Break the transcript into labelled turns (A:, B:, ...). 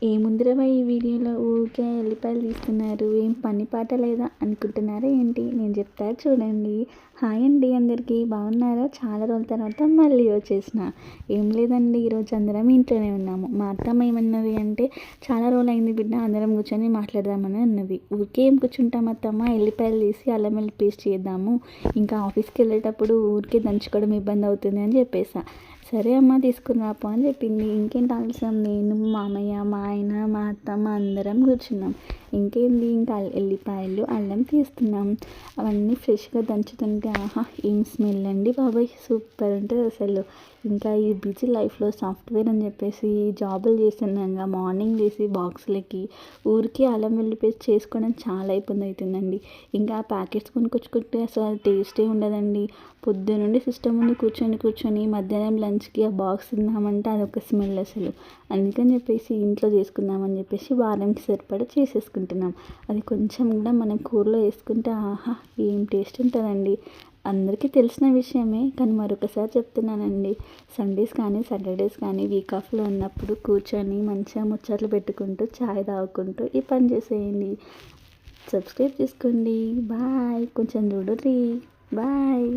A: ఏముందిరా ఈ వీడియోలో ఊరికే ఎల్లిపాయలు తీస్తున్నారు, ఏం పని పాట లేదా అనుకుంటున్నారా ఏంటి? నేను చెప్తా చూడండి. హాయ్ అండి, అందరికీ బాగున్నారా? చాలా రోజుల తర్వాత మళ్ళీ వచ్చేసిన. ఏం లేదండి, ఈరోజు అందరం ఇంట్లోనే ఉన్నాము. మా అత్తమ్మ ఏమన్నది అంటే, చాలా రోజులు అయింది బిడ్డ, అందరం కూర్చొని మాట్లాడదామని అన్నది. ఊరికే ఏం కూర్చుంటాం అత్తమ్మ, ఎల్లిపాయలు తీసి అల్లం వెల్లుల్లి పేస్ట్ చేద్దాము, ఇంకా ఆఫీస్కి వెళ్ళేటప్పుడు ఊరికే దంచుకోవడం ఇబ్బంది అవుతుంది అని చెప్పేసా. సరే అమ్మ తీసుకురాపో అని చెప్పింది. ఇంకేంటి ఆలస్యం, నేను మామయ్య మా ఆయన మా అత్తమ్మ అందరం కూర్చున్నాం. ఇంకేంది, ఇంకా ఎల్లిపాయలు అల్లం తీస్తున్నాం. అవన్నీ ఫ్రెష్గా దంచుతుంటే ఆహా ఏం స్మెల్ అండి బాబాయ్, సూపర్ ఉంటుంది అసలు. ఇంకా ఈ బిజీ లైఫ్లో సాఫ్ట్వేర్ అని చెప్పేసి జాబులు చేస్తున్నాగా, మార్నింగ్ చేసి బాక్సులకి ఊరికి అల్లం వెల్లుల్లి పేస్ట్ చేసుకోవడం చాలా ఇబ్బంది అవుతుందండి. ఇంకా ఆ ప్యాకెట్స్ కొనుక్కొచ్చుకుంటే అసలు టేస్టే ఉండదండి. పొద్దునుండి సిస్టమ్ ముందు కూర్చొని మధ్యాహ్నం లంచ్కి ఆ బాక్స్ తిన్నామంటే అదొక స్మెల్ అసలు. అందుకని చెప్పేసి ఇంట్లో చేసుకుందామని చెప్పేసి వారానికి సరిపడా చేసేసుకుంటున్నాం. అది కొంచెం కూడా మనం కూరలో వేసుకుంటే ఆహా ఏం టేస్ట్ ఉంటుందండి. అందరికీ తెలిసిన విషయమే, కానీ మరొకసారి చెప్తున్నానండి. సండేస్ కానీ సాటర్డేస్ కానీ వీక్ ఆఫ్లో ఉన్నప్పుడు కూర్చొని మంచిగా ముచ్చట్లు పెట్టుకుంటూ చాయ్ తాగుకుంటూ ఈ పని చేసేయండి. సబ్స్క్రైబ్ చేసుకోండి. బాయ్, కొంచెం చూడండి. బాయ్.